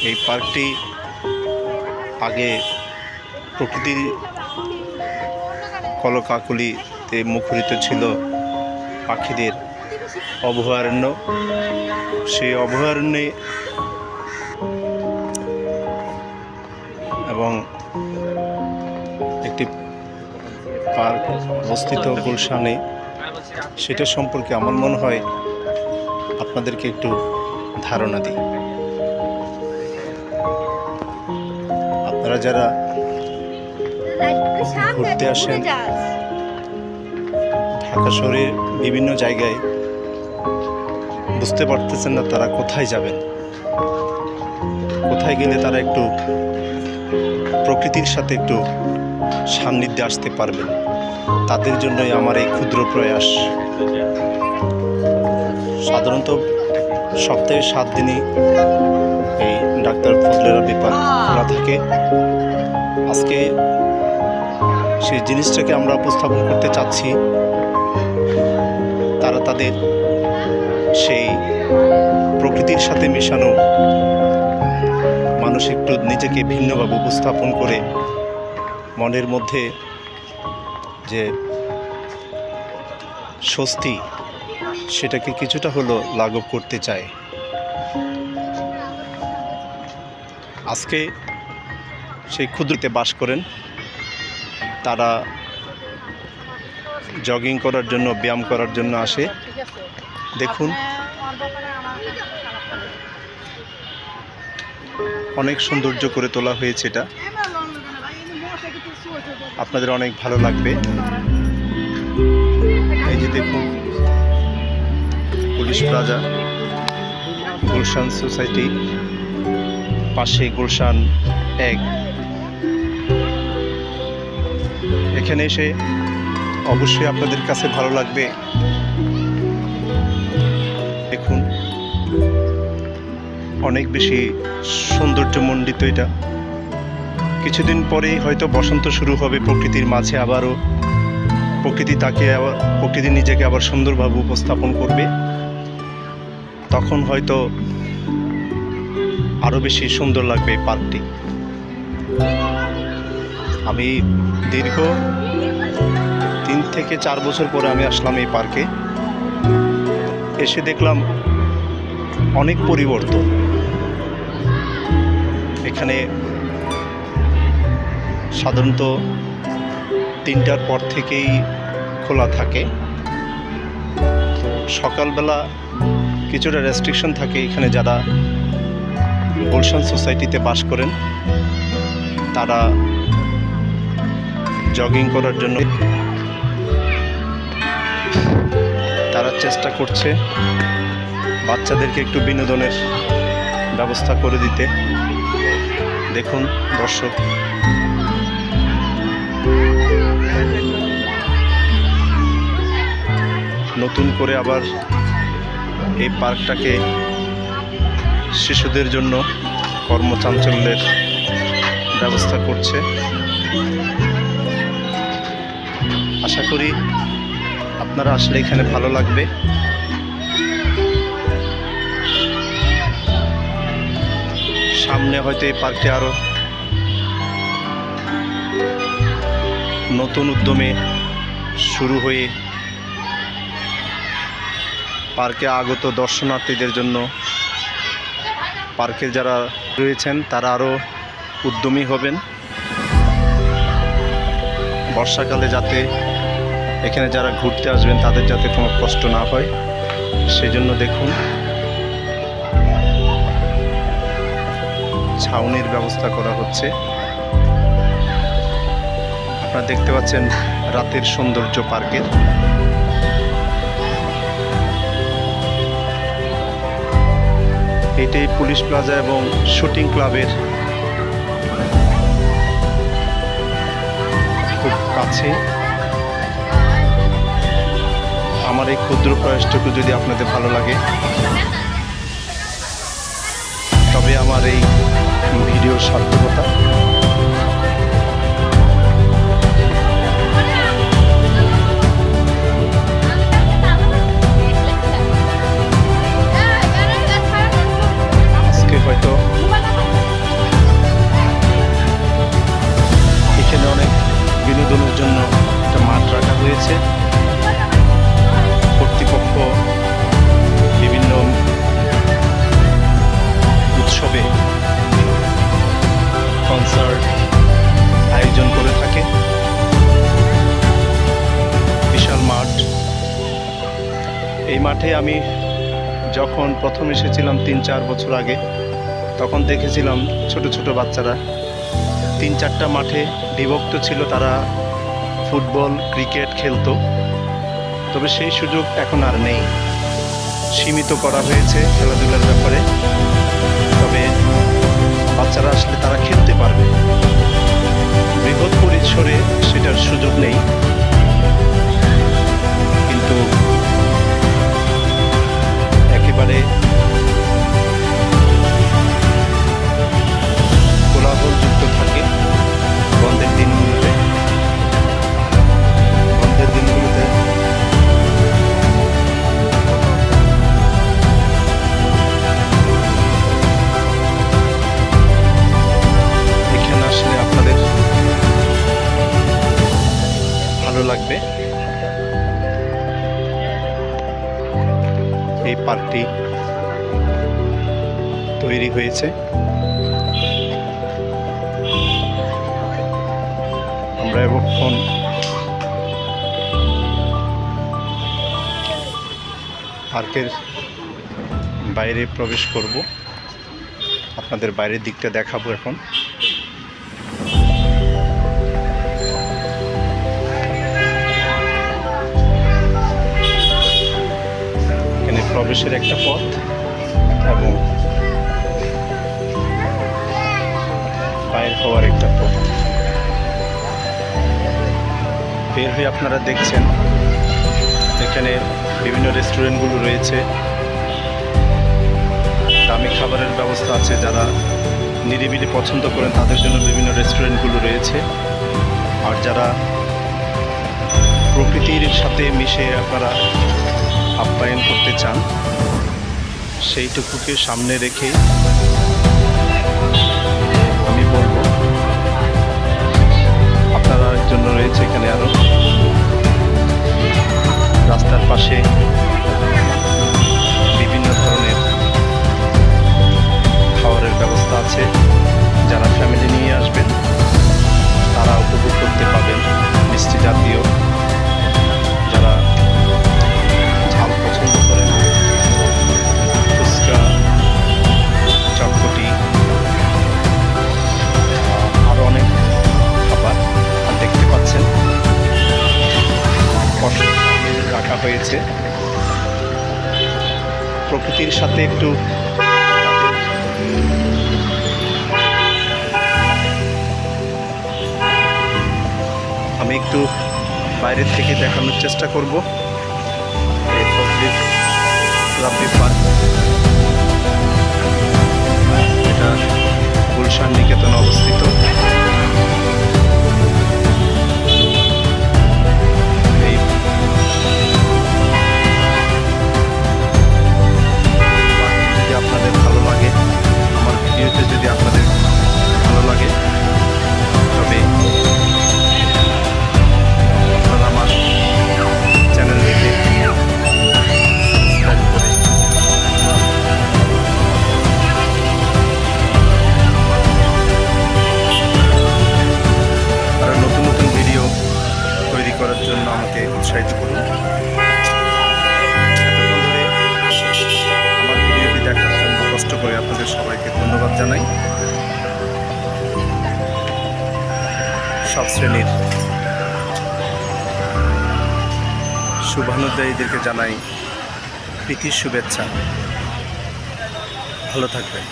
এই পার্কটি আগে প্রকৃতির কলকাকলিতে মুখরিত ছিল, পাখিদের অভয়ারণ্য। সেই অভয়ারণ্যে এবং একটি পার্ক অবস্থিত গুলশানে, সেটা সম্পর্কে আমার মনে হয় আপনাদেরকে একটু ধারণা দিই। আপনারা যারা ঘুরতে আসেন ঢাকা শহরের বিভিন্ন জায়গায়, বুঝতে পারতেছেন না তারা কোথায় যাবেন, কোথায় গেলে তারা একটু প্রকৃতির সাথে একটু সান্নিধ্যে আসতে পারবেন, তাদের জন্যই আমার এই ক্ষুদ্র প্রয়াস। সাধারণত সপ্তাহে 7 দিনই এই ডাক্তার ফজলে রাব্বি পার্ক খোলা থাকে। আজকে সেই জিনিসটাকে আমরা উপস্থাপন করতে চাচ্ছি। তারা তাদের সেই প্রকৃতির সাথে মেশানো, মানুষ একটু নিজেকে ভিন্নভাবে উপস্থাপন করে মনের মধ্যে যে স্বস্তি, সেটাকে কিছুটা হলো লাঘব করতে চায়। আজকে সেই ক্ষুদ্রতে বাস করেন, তারা জগিং করার জন্য, ব্যায়াম করার জন্য আসে। দেখুন, অনেক সৌন্দর্য করে তোলা হয়েছে। এটা আপনাদের অনেক ভালো লাগবে। এই যে দেখুন, পুলিশ প্লাজা, গুলশান সোসাইটি, পাশে গুলশান 1। এখানে এসে অবশ্যই আপনাদের কাছে ভালো লাগবে। দেখুন, অনেক বেশি সৌন্দর্যমণ্ডিত এটা। কিছুদিন পরেই হয়তো বসন্ত শুরু হবে প্রকৃতির মাঝে, আবারও প্রকৃতি নিজেকে আবার সুন্দরভাবে উপস্থাপন করবে। তখন হয়তো আরও বেশি সুন্দর লাগবে এই পার্কটি। আমি দীর্ঘ 3 থেকে 4 বছর পরে আমি আসলাম এই পার্কে। এসে দেখলাম অনেক পরিবর্তন। এখানে সাধারণত 3টার পর থেকেই খোলা থাকে। সকালবেলা কিছুটা রেস্ট্রিকশন থাকে। এখানে যারা গুলশান সোসাইটিতে বাস করেন, তারা জগিং করার জন্য তারা চেষ্টা করছে বাচ্চাদেরকে একটু বিনোদনের ব্যবস্থা করে দিতে। দেখুন দর্শক, নতুন করে আবার এই পার্কটাকে শিশুদের জন্য কর্মচাঞ্চল্যের ব্যবস্থা করছে। আশা করি আপনারা আসলে এখানে ভালো লাগবে। সামনে হয়তো এই পার্কটি আরও নতুন উদ্যমে শুরু হয়ে পার্কে আগত দর্শনার্থীদের জন্য, পার্কে যারা রয়েছেন তারা আরও উদ্যমী হবেন। বর্ষাকালে যাতে এখানে যারা ঘুরতে আসবেন তাদের যাতে কোনো কষ্ট না হয়, সেজন্য দেখুন ছাউনির ব্যবস্থা করা হচ্ছে। আপনারা দেখতে পাচ্ছেন রাতের সৌন্দর্য পার্কের। এটাই পুলিশ প্লাজা এবং শুটিং ক্লাবের খুব কাছে। আমার এই ক্ষুদ্র প্রয়াসটুকু যদি আপনাদের ভালো লাগে, তবে আমার এই ভিডিওর সার্থকতা। আজকে হয়তো মাঠে আমি যখন প্রথম এসেছিলাম 3-4 বছর আগে, তখন দেখেছিলাম ছোট ছোট বাচ্চারা 3-4টা মাঠে বিভক্ত ছিল, তারা ফুটবল ক্রিকেট খেলতো। তবে সেই সুযোগ এখন আর নেই, সীমিত করা হয়েছে খেলাধুলার ব্যাপারে। তবে বাচ্চারা আসলে তারা খেলতে পারবে, বৃহৎ পরিসরে সেটার সুযোগ নেই। কিন্তু একেবারে কোলাহলযুক্ত থাকে বন্ধের দিনগুলোতে। এখানে আসলে আপনাদের ভালো লাগবে। এই পার্কটি তৈরি হয়েছে। আমরা এখন পার্কের বাইরে প্রবেশ করব, আপনাদের বাইরের দিকটা দেখাবো এখন। এখানে প্রবেশের একটা পথ এবং বাইর হওয়ার একটা পথ। বের হয়ে আপনারা দেখছেন এখানে বিভিন্ন রেস্টুরেন্টগুলো রয়েছে, দামি খাবারের ব্যবস্থা আছে। যারা নিরিবিলি পছন্দ করেন তাদের জন্য বিভিন্ন রেস্টুরেন্টগুলো রয়েছে। আর যারা প্রকৃতির সাথে মিশে আপনারা আপ্যায়ন করতে চান, সেইটুকুকে সামনে রেখে আমি বলবো আপনারা জন্য রয়েছে এখানে আরো রাস্তার পাশে বিভিন্ন ধরনের খাবারের ব্যবস্থা আছে। যারা ফ্যামিলি নিয়ে আসবেন তারা উপভোগ করতে পাবেন মিষ্টি জাতীয়। যারা ঝাল পছন্দ করেন, ফুচকা, চটপটি, আরও অনেক খাবার আর দেখতে পাচ্ছেন রাখা হয়েছে। প্রকৃতির সাথে একটু আমি একটু বাইরের থেকে দেখানোর চেষ্টা করব। এই রাব্বি পার্ক, এটা গুলশান নিকেতনে অবস্থিত। এই যদি আপনাদের ভালো লাগে, আমার ভিডিওতে যদি আপনাদের ভালো লাগে, তবে আপনারা আমার চ্যানেলটিকে সাবস্ক্রাইব করে আরও নতুন নতুন ভিডিও তৈরি করার জন্য আমাকে উৎসাহিত করুন। এতক্ষণ ধরে আমার ভিডিওটি দেখার জন্য কষ্ট করে আপনাদের সবাইকে ধন্যবাদ জানাই। সব শ্রেণীর শুভানুধ্যায়ীদেরকে জানাই প্রীতির শুভেচ্ছা। ভালো থাকবেন।